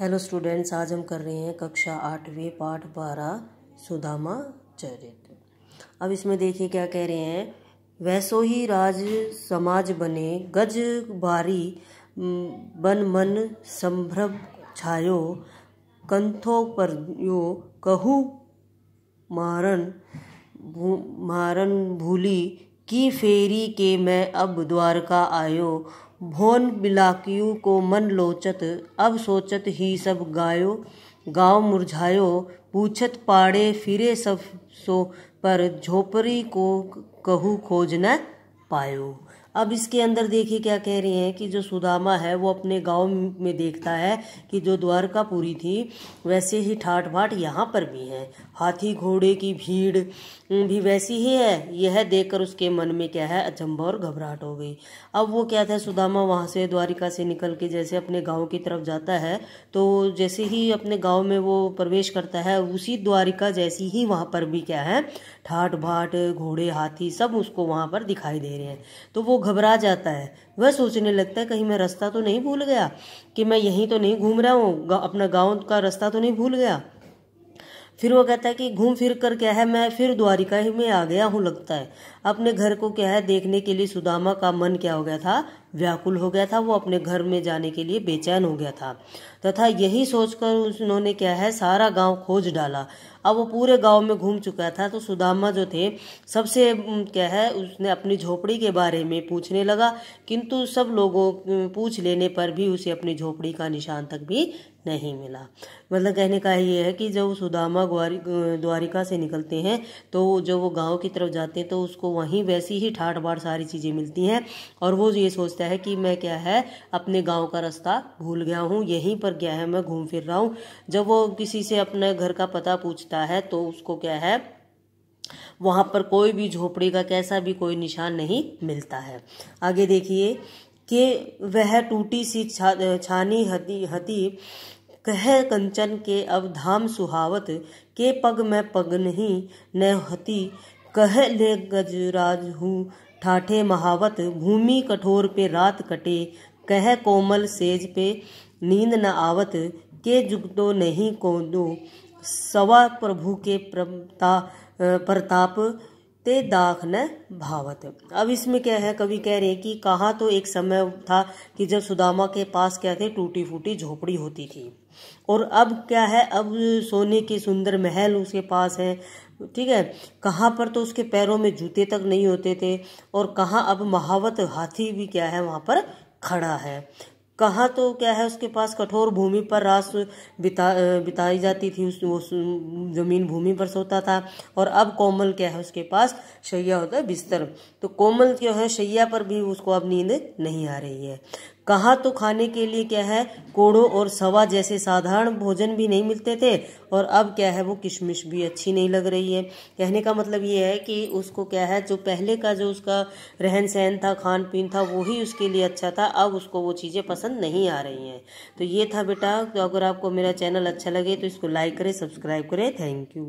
Hello students, आज हम कर रहे हैं कक्षा 8वीं पाठ 12 सुदामा चरित्र। अब इसमें देखिए क्या कह रहे हैं। वैसो ही राज समाज बने, गज बारी बन मन संभ्रम छायो, कंथों पर यो कहूँ मारन भूली, की फेरी के मैं अब द्वारका आयो, भोन बिलाकियू को मन लोचत, अब सोचत ही सब गायो, गाँव मुरझायो, पूछत पाड़े फिरे सब सो, पर झोपड़ी को कहूँ खोज न पायो। अब इसके अंदर देखिए क्या कह रही हैं कि जो सुदामा है वो अपने गांव में देखता है कि जो द्वारकापुरी थी वैसे ही ठाट बाट यहाँ पर भी है, हाथी घोड़े की भीड़ भी वैसी ही है। यह देखकर उसके मन में क्या है, अचंभा और घबराहट हो गई। अब वो क्या था, सुदामा वहाँ से द्वारिका से निकल के जैसे अपने गांव की तरफ जाता है, तो जैसे ही अपने गांव में वो प्रवेश करता है, उसी द्वारिका जैसी ही वहाँ पर भी क्या है, ठाट बाट घोड़े हाथी सब उसको वहाँ पर दिखाई दे रहे हैं। तो वो घबरा जाता है। वह सोचने लगता है कहीं मैं रास्ता तो नहीं भूल गया, कि मैं यहीं तो नहीं घूम रहा हूँ, अपना गांव का रास्ता तो नहीं भूल गया। फिर वो कहता है कि घूम फिर कर क्या है, मैं फिर द्वारिका ही में आ गया हूँ लगता है। अपने घर को क्या है देखने के लिए सुदामा का मन क्या हो गया था, व्याकुल हो गया था। वो अपने घर में जाने के लिए बेचैन हो गया था, तथा यही सोचकर उन्होंने क्या है सारा गांव खोज डाला। अब वो पूरे गांव में घूम चुका था, तो सुदामा जो थे सबसे क्या है उसने अपनी झोपड़ी के बारे में पूछने लगा, किंतु सब लोगों पूछ लेने पर भी उसे अपनी झोपड़ी का निशान तक भी नहीं मिला। मतलब कहने का ये है कि जब सुदामा द्वारिका से निकलते हैं तो जब वो गांव की तरफ जाते हैं तो उसको वहीं वैसी ही ठाट बाट सारी चीज़ें मिलती हैं, और वो ये सोचता है कि मैं क्या है अपने गांव का रास्ता भूल गया हूँ, यहीं पर क्या है मैं घूम फिर रहा हूँ। जब वो किसी से अपने घर का पता पूछता है तो उसको क्या है वहाँ पर कोई भी झोपड़ी का कैसा भी कोई निशान नहीं मिलता है। आगे देखिए कि वह टूटी सी छानी हती कह कंचन के अब धाम सुहावत, के पग में पग नहीं न हती, कह ले गजराज हूँ ठाठे महावत, भूमि कठोर पे रात कटे, कह कोमल सेज पे नींद न आवत, के जुगतो नहीं को दो, सवा प्रभु के प्रताप ते दाख न भावत। अब इसमें क्या है, कवि कह रहे हैं कि कहाँ तो एक समय था कि जब सुदामा के पास क्या थे, टूटी फूटी झोपड़ी होती थी, और अब क्या है, अब सोने के सुंदर महल उसके पास है। ठीक है, कहाँ पर तो उसके पैरों में जूते तक नहीं होते थे, और कहाँ अब महावत हाथी भी क्या है वहाँ पर खड़ा है। कहाँ तो क्या है उसके पास कठोर भूमि पर रात बिताई जाती थी, वो जमीन भूमि पर सोता था, और अब कोमल क्या है उसके पास शैया होता है बिस्तर, तो कोमल जो है शैया पर भी उसको अब नींद नहीं आ रही है। कहाँ तो खाने के लिए क्या है कोड़ो और सवा जैसे साधारण भोजन भी नहीं मिलते थे, और अब क्या है वो किशमिश भी अच्छी नहीं लग रही है। कहने का मतलब ये है कि उसको क्या है जो पहले का जो उसका रहन सहन था, खान पीन था, वो ही उसके लिए अच्छा था, अब उसको वो चीज़ें पसंद नहीं आ रही हैं। तो ये था बेटा। तो अगर आपको मेरा चैनल अच्छा लगे तो इसको लाइक करें, सब्सक्राइब करें। Thank you.